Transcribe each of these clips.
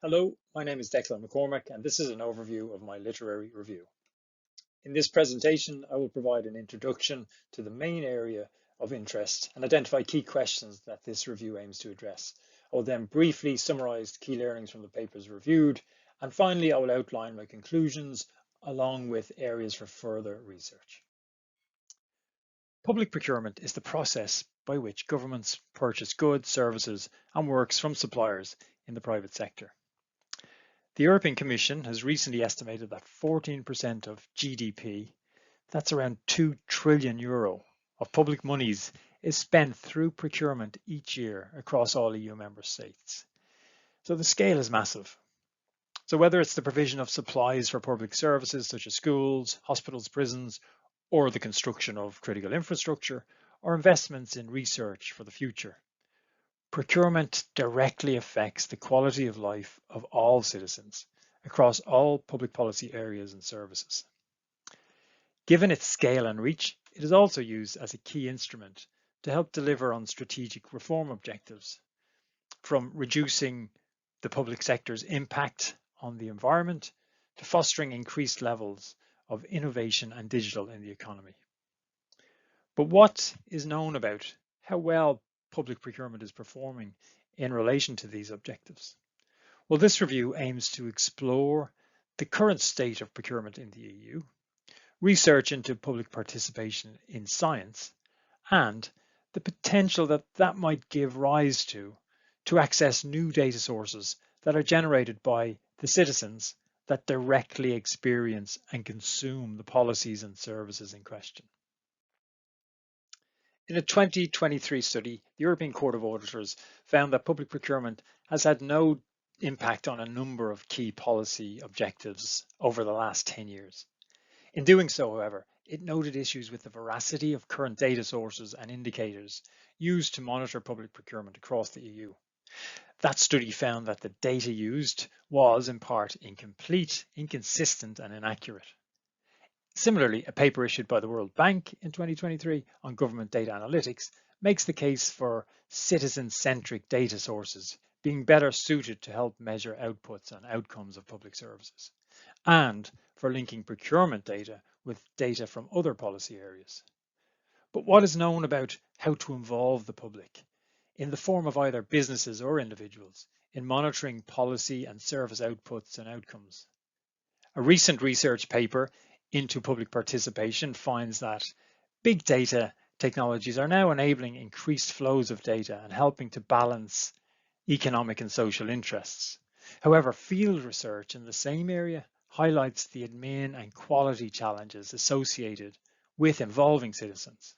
Hello, my name is Declan McCormack, and this is an overview of my literary review. In this presentation, I will provide an introduction to the main area of interest and identify key questions that this review aims to address. I will then briefly summarize key learnings from the papers reviewed, and finally I will outline my conclusions along with areas for further research. Public procurement is the process by which governments purchase goods, services, and works from suppliers in the private sector. The European Commission has recently estimated that 14% of GDP, that's around €2 trillion, of public monies is spent through procurement each year across all EU member states. So the scale is massive. So whether it's the provision of supplies for public services such as schools, hospitals, prisons, or the construction of critical infrastructure, or investments in research for the future, procurement directly affects the quality of life of all citizens across all public policy areas and services. Given its scale and reach, it is also used as a key instrument to help deliver on strategic reform objectives, from reducing the public sector's impact on the environment to fostering increased levels of innovation and digital in the economy. But what is known about how well public procurement is performing in relation to these objectives? Well, this review aims to explore the current state of procurement in the EU, research into public participation in science, and the potential that might give rise to access new data sources that are generated by the citizens that directly experience and consume the policies and services in question. In a 2023 study, the European Court of Auditors found that public procurement has had no impact on a number of key policy objectives over the last 10 years. In doing so, however, it noted issues with the veracity of current data sources and indicators used to monitor public procurement across the EU. That study found that the data used was, in part, incomplete, inconsistent, and inaccurate. Similarly, a paper issued by the World Bank in 2023 on government data analytics makes the case for citizen-centric data sources being better suited to help measure outputs and outcomes of public services, and for linking procurement data with data from other policy areas. But what is known about how to involve the public, in the form of either businesses or individuals, in monitoring policy and service outputs and outcomes? A recent research paper into public participation finds that big data technologies are now enabling increased flows of data and helping to balance economic and social interests. However, field research in the same area highlights the admin and quality challenges associated with involving citizens.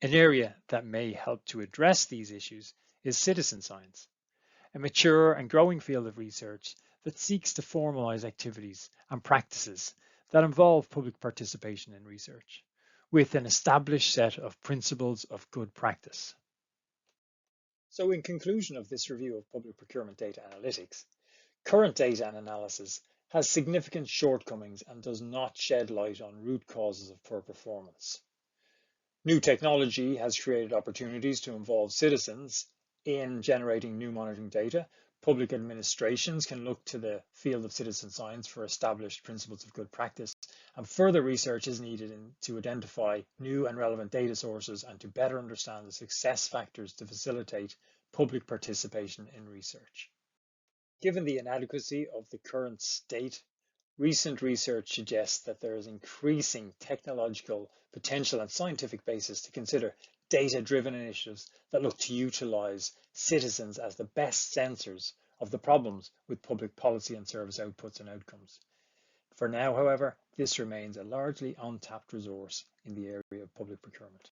An area that may help to address these issues is citizen science, a mature and growing field of research that seeks to formalize activities and practices that involve public participation in research, with an established set of principles of good practice. So in conclusion of this review of public procurement data analytics, current data and analysis has significant shortcomings and does not shed light on root causes of poor performance. New technology has created opportunities to involve citizens in generating new monitoring data. Public administrations can look to the field of citizen science for established principles of good practice, and further research is needed to identify new and relevant data sources and to better understand the success factors to facilitate public participation in research. Given the inadequacy of the current state, recent research suggests that there is increasing technological potential and scientific basis to consider data-driven initiatives that look to utilize citizens as the best sensors of the problems with public policy and service outputs and outcomes. For now, however, this remains a largely untapped resource in the area of public procurement.